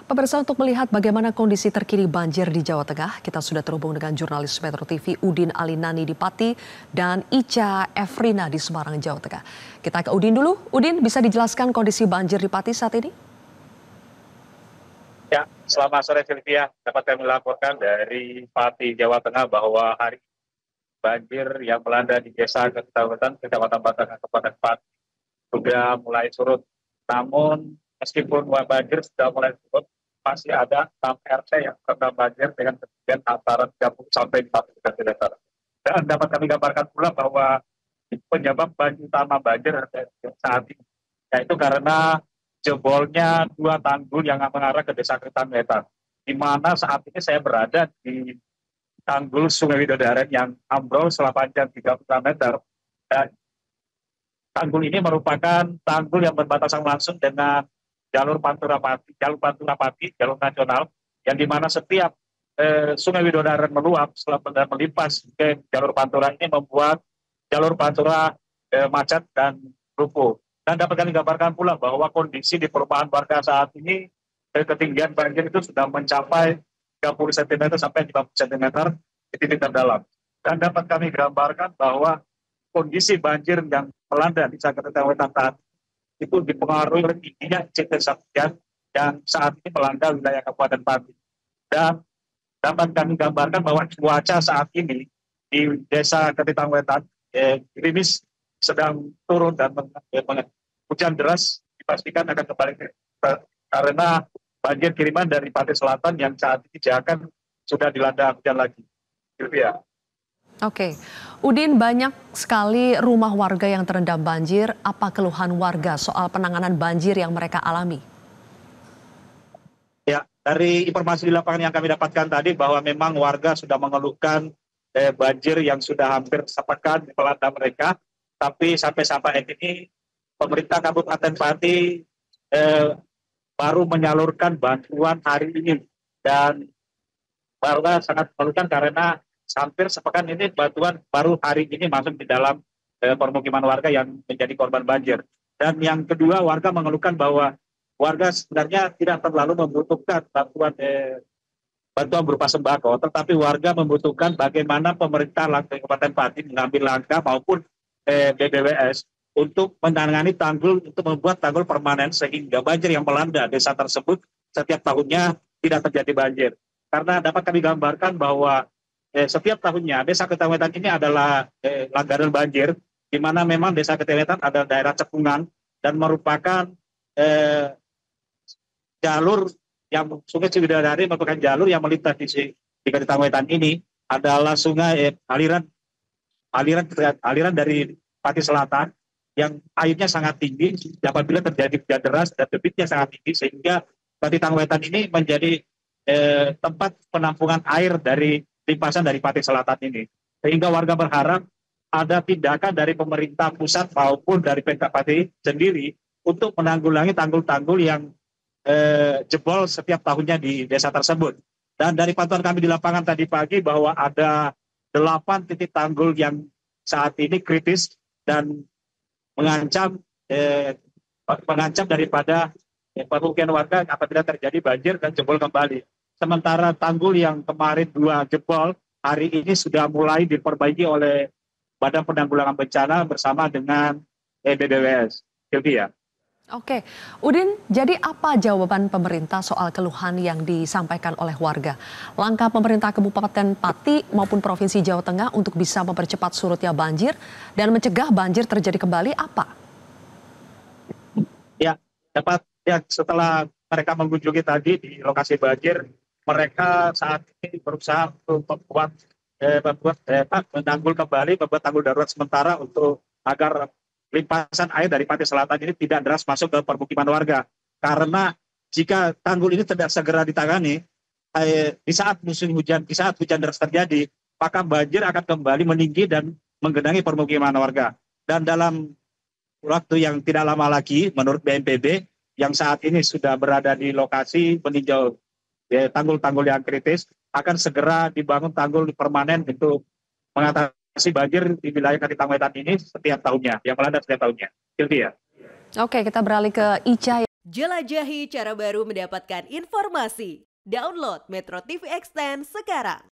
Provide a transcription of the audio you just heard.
Pemirsa, untuk melihat bagaimana kondisi terkini banjir di Jawa Tengah, kita sudah terhubung dengan jurnalis Metro TV Udin Alinani di Pati dan Ica Efrina di Semarang, Jawa Tengah. Kita ke Udin dulu. Udin, bisa dijelaskan kondisi banjir di Pati saat ini? Ya, selamat sore Sylvia. Dapat kami laporkan dari Pati, Jawa Tengah bahwa hari banjir yang melanda di desa Kecamatan Batangan, Kabupaten Pati sudah mulai surut. Namun meskipun banjir sudah mulai surut, masih ada 6 RT yang terendam banjir dengan ketinggian antara 30 sampai 40 cm. Dan dapat kami gambarkan pula bahwa penyebab utama banjir saat ini yaitu karena jebolnya 2 tanggul yang mengarah ke Desa Kertanwetan, di mana saat ini saya berada di tanggul Sungai Widodaren yang ambrol sepanjang 30 meter. Dan tanggul ini merupakan tanggul yang berbatasan langsung dengan jalur Pantura Pati, jalur nasional, yang dimana setiap Sungai Widodaren meluap dan melimpas ke jalur Pantura ini membuat jalur Pantura macet dan lumpuh. Dan dapat kami gambarkan pula bahwa kondisi di perumahan warga saat ini ketinggian banjir itu sudah mencapai 30 cm sampai 50 cm di titik terdalam. Dan dapat kami gambarkan bahwa kondisi banjir yang melanda di Kertanwetan saat itu dipengaruhi oleh tingginya intensitas hujan yang saat ini melanda wilayah Kabupaten Pati. Dan dapat kami gambarkan bahwa cuaca saat ini di Desa Kertanwetan gerimis sedang turun dan hujan deras dipastikan akan kembali karena banjir kiriman dari Pati Selatan yang saat ini akan sudah dilanda hujan lagi. Sylvia. Oke, Udin, banyak sekali rumah warga yang terendam banjir. Apa keluhan warga soal penanganan banjir yang mereka alami? Ya, dari informasi di lapangan yang kami dapatkan tadi bahwa memang warga sudah mengeluhkan banjir yang sudah hampir sepekan melanda mereka. Tapi sampai ini pemerintah Kabupaten Pati baru menyalurkan bantuan hari ini, dan warga sangat mengeluhkan karena hampir sepekan ini bantuan baru hari ini masuk di dalam permukiman warga yang menjadi korban banjir. Dan yang kedua, warga mengeluhkan bahwa warga sebenarnya tidak terlalu membutuhkan bantuan berupa sembako, tetapi warga membutuhkan bagaimana pemerintah Kabupaten Pati mengambil langkah maupun BBWS untuk menangani tanggul, untuk membuat tanggul permanen sehingga banjir yang melanda desa tersebut setiap tahunnya tidak terjadi banjir. Karena dapat kami gambarkan bahwa setiap tahunnya Desa Kertanwetan ini adalah langganan banjir, di mana memang Desa Kertanwetan adalah daerah cekungan dan merupakan jalur yang Sungai Ciwidadari merupakan jalur yang melintas di Kertanwetan ini adalah sungai aliran dari Pati Selatan yang airnya sangat tinggi apabila terjadi hujan deras dan debitnya sangat tinggi, sehingga Kertanwetan ini menjadi tempat penampungan air dari limpasan dari Pati Selatan ini. Sehingga warga berharap ada tindakan dari pemerintah pusat maupun dari Pemkab Pati sendiri untuk menanggulangi tanggul-tanggul yang jebol setiap tahunnya di desa tersebut. Dan dari pantauan kami di lapangan tadi pagi bahwa ada 8 titik tanggul yang saat ini kritis dan mengancam daripada pemukiman warga apabila terjadi banjir dan jebol kembali. Sementara tanggul yang kemarin 2 jebol, hari ini sudah mulai diperbaiki oleh Badan Penanggulangan Bencana bersama dengan BBWS. Sylvia. Oke, Udin, jadi apa jawaban pemerintah soal keluhan yang disampaikan oleh warga? Langkah pemerintah Kabupaten Pati maupun Provinsi Jawa Tengah untuk bisa mempercepat surutnya banjir dan mencegah banjir terjadi kembali apa? Ya, setelah mereka mengunjungi tadi di lokasi banjir, mereka saat ini berusaha untuk membuat tanggul darurat sementara untuk agar limpasan air dari Pati Selatan ini tidak deras masuk ke permukiman warga. Karena jika tanggul ini tidak segera ditangani, di saat musim hujan, di saat hujan deras terjadi, maka banjir akan kembali meninggi dan menggenangi permukiman warga. Dan dalam waktu yang tidak lama lagi, menurut BNPB, yang saat ini sudah berada di lokasi meninjau tanggul-tanggul yang kritis, akan segera dibangun tanggul permanen untuk mengatasi banjir di wilayah Kertanwetan ini setiap tahunnya, yang melanda setiap tahunnya. Sylvia. Oke, kita beralih ke Ica. Jelajahi cara baru mendapatkan informasi. Download Metro TV Extend sekarang.